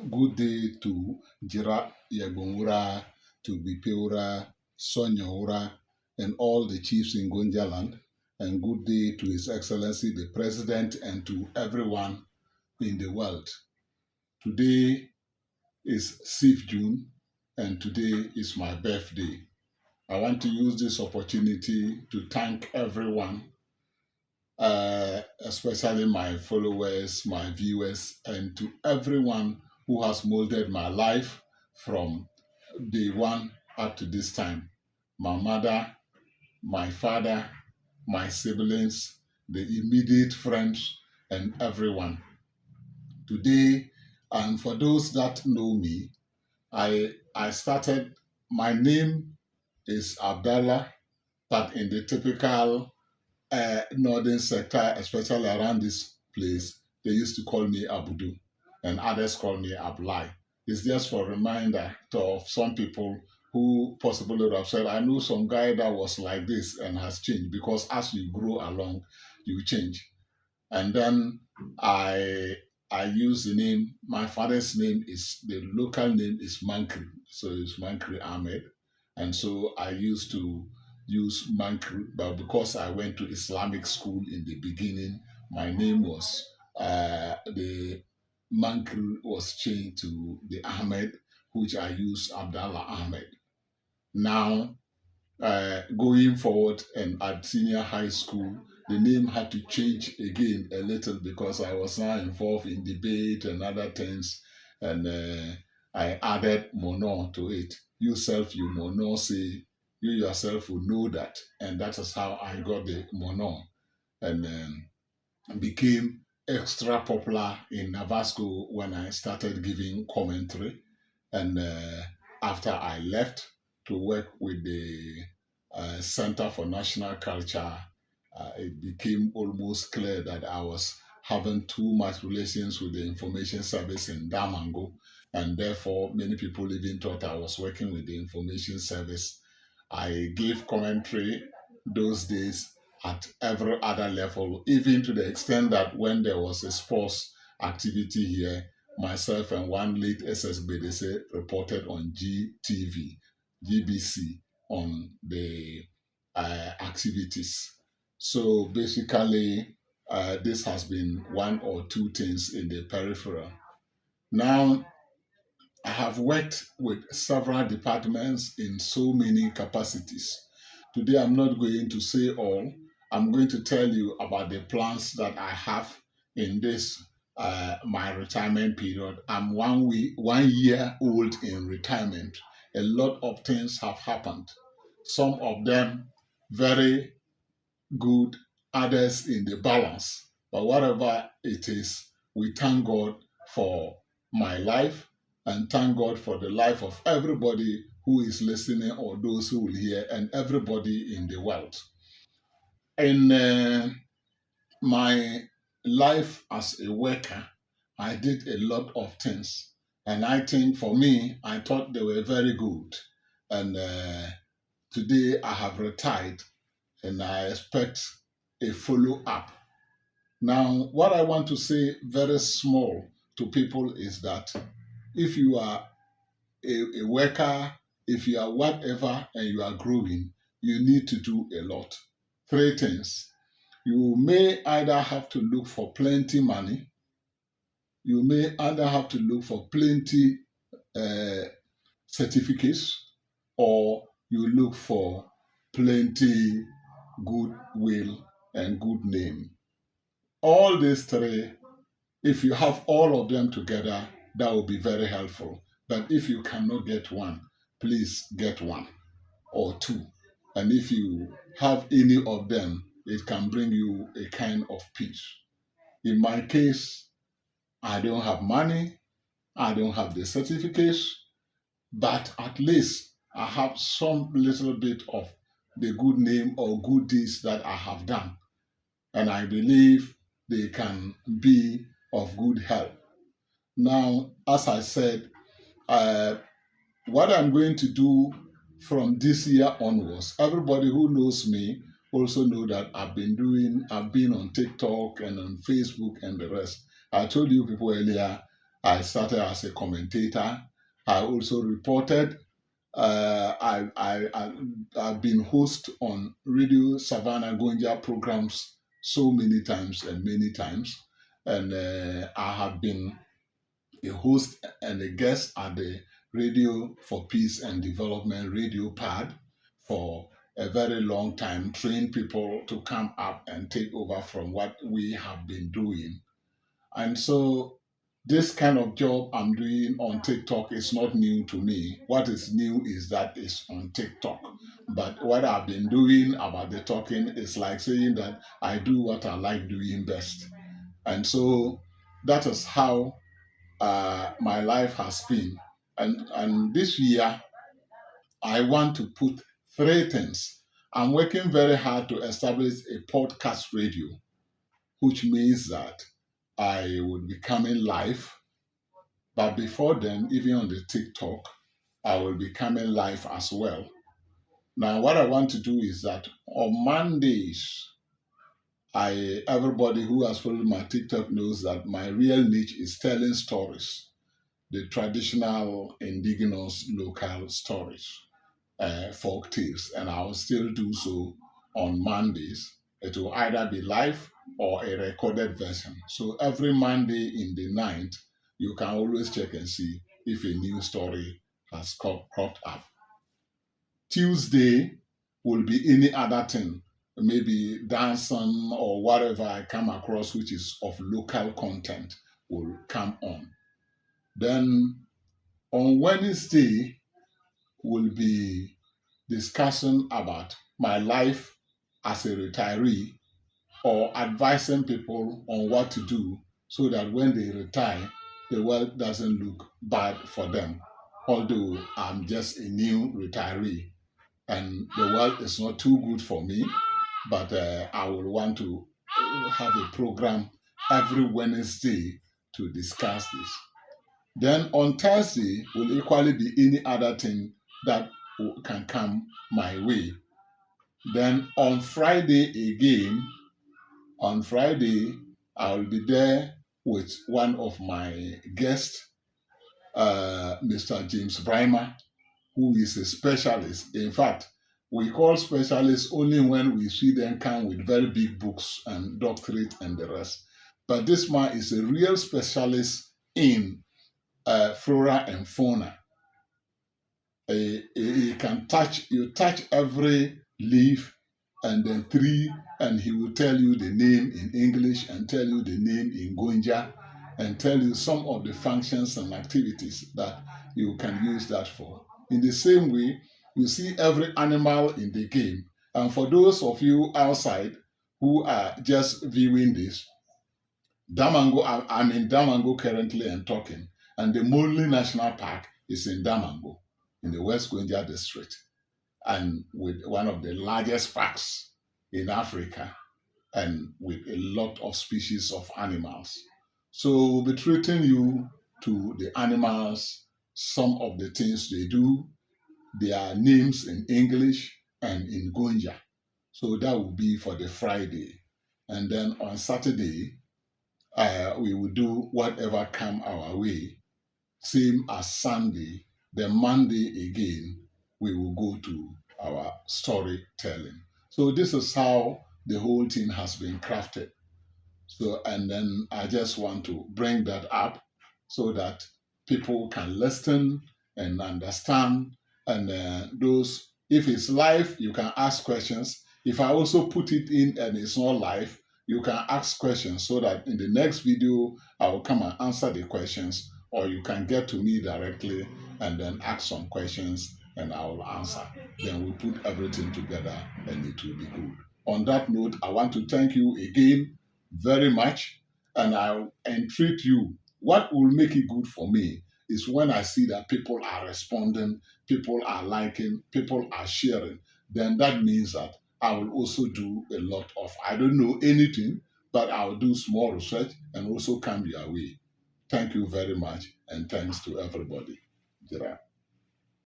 good day to Jira Yagunwura, to Bipeura, Sonyaura, and all the chiefs in Gonjaland. And good day to His Excellency the President and to everyone in the world. Today is 6th June, and today is my birthday. I want to use this opportunity to thank everyone, especially my followers, my viewers, and to everyone who has molded my life from day one up to this time. My mother, my father, my siblings, the immediate friends, and everyone. Today, and for those that know me, I started, my name is Abdallah, but in the typical northern sector, especially around this place, they used to call me Abudu, and others call me Ablai. It's just for a reminder of some people who possibly would have said, I know some guy that was like this and has changed, because as you grow along, you change. And then I I use the name, my father's name is, the local name is Mankri, so it's Mankri Ahmed. And so I used to use Mankri, but because I went to Islamic school in the beginning, my name was, the Mankri was changed to the Ahmed, which I use Abdallah Ahmed. Now, going forward and at senior high school, the name had to change again a little because I was now involved in debate and other things, and I added Monor to it. You self, you Monor say, you yourself will know that, and that is how I got the Monor, and became extra popular in Navasco when I started giving commentary, and after I left to work with the Center for National Culture, it became almost clear that I was having too much relations with the information service in Damango, and therefore many people even thought I was working with the information service. I gave commentary those days at every other level, even to the extent that when there was a sports activity here, myself and one late SSBDC reported on GTV, GBC, on the activities. So basically, this has been one or two things in the peripheral. Now, I have worked with several departments in so many capacities. Today, I'm not going to say all. I'm going to tell you about the plans that I have in this my retirement period. I'm 1 year old in retirement. A lot of things have happened. Some of them very good, others in the balance. But whatever it is, we thank God for my life and thank God for the life of everybody who is listening or those who will hear, and everybody in the world. In my life as a worker, I did a lot of things. And I think for me, I thought they were very good. And today I have retired and I expect a follow up. Now, what I want to say very small to people is that if you are a worker, if you are whatever and you are growing, you need to do a lot. Three things. You may either have to look for plenty money, you may either have to look for plenty uh, certificates, or you look for plenty goodwill and good name. All these three, if you have all of them together, that will be very helpful. But if you cannot get one, please get one or two. And if you have any of them, it can bring you a kind of peace. In my case, I don't have money, I don't have the certificates, but at least I have some little bit of the good name or good deeds that I have done. And I believe they can be of good help. Now, as I said, uh, what I'm going to do from this year onwards, everybody who knows me also know that I've been on TikTok and on Facebook and the rest. I told you people earlier, I started as a commentator. I also reported. I've been host on Radio Savannah Gonja programs so many times and many times. And I have been a host and a guest at the Radio for Peace and Development radio pad for a very long time, train people to come up and take over from what we have been doing. And so this kind of job I'm doing on TikTok is not new to me. What is new is that it's on TikTok. But what I've been doing about the talking is like saying that I do what I like doing best. And so that is how my life has been. And this year, I want to put three things. I'm working very hard to establish a podcast radio, which means that I would be coming live. But before then, even on the TikTok, I will be coming live as well. Now, what I want to do is that on Mondays, everybody who has followed my TikTok knows that my real niche is telling stories, the traditional indigenous local stories, folk tales, and I will still do so on Mondays. It will either be live or a recorded version. So every Monday in the night, you can always check and see if a new story has cropped up. Tuesday will be any other thing, maybe dancing or whatever I come across which is of local content will come on. Then on Wednesday, will be discussing about my life as a retiree or advising people on what to do so that when they retire, the world doesn't look bad for them. Although I'm just a new retiree and the world is not too good for me, but I will want to have a program every Wednesday to discuss this. Then on Thursday will equally be any other thing that can come my way. Then on Friday, I'll be there with one of my guests, Mr. James Brimer, who is a specialist. In fact, we call specialists only when we see them come with very big books and doctorate and the rest. But this man is a real specialist in flora and fauna. He can touch every leaf and then tree, and he will tell you the name in English and tell you the name in Gonja and tell you some of the functions and activities that you can use that for. In the same way, you see every animal in the game. And for those of you outside who are just viewing this, Damango, I'm in Damango currently and talking, and the Monli National Park is in Damango, in the West Gonja district, and with one of the largest parks in Africa, and with a lot of species of animals. So we'll be treating you to the animals, some of the things they do, their names in English and in Gonja. So that will be for the Friday. And then on Saturday, we will do whatever come our way. Same as Sunday, then Monday again, we will go to our storytelling. So this is how the whole thing has been crafted. So, and then I just want to bring that up so that people can listen and understand. And those, if it's live, you can ask questions. If I also put it in and it's not live, you can ask questions so that in the next video, I will come and answer the questions, or you can get to me directly and then ask some questions and I will answer. Then we put everything together and it will be good. On that note, I want to thank you again very much, and I entreat you. What will make it good for me is when I see that people are responding, people are liking, people are sharing. Then that means that I will also do a lot of, I don't know anything, but I'll do small research and also come your way. Thank you very much, and thanks to everybody. Jira.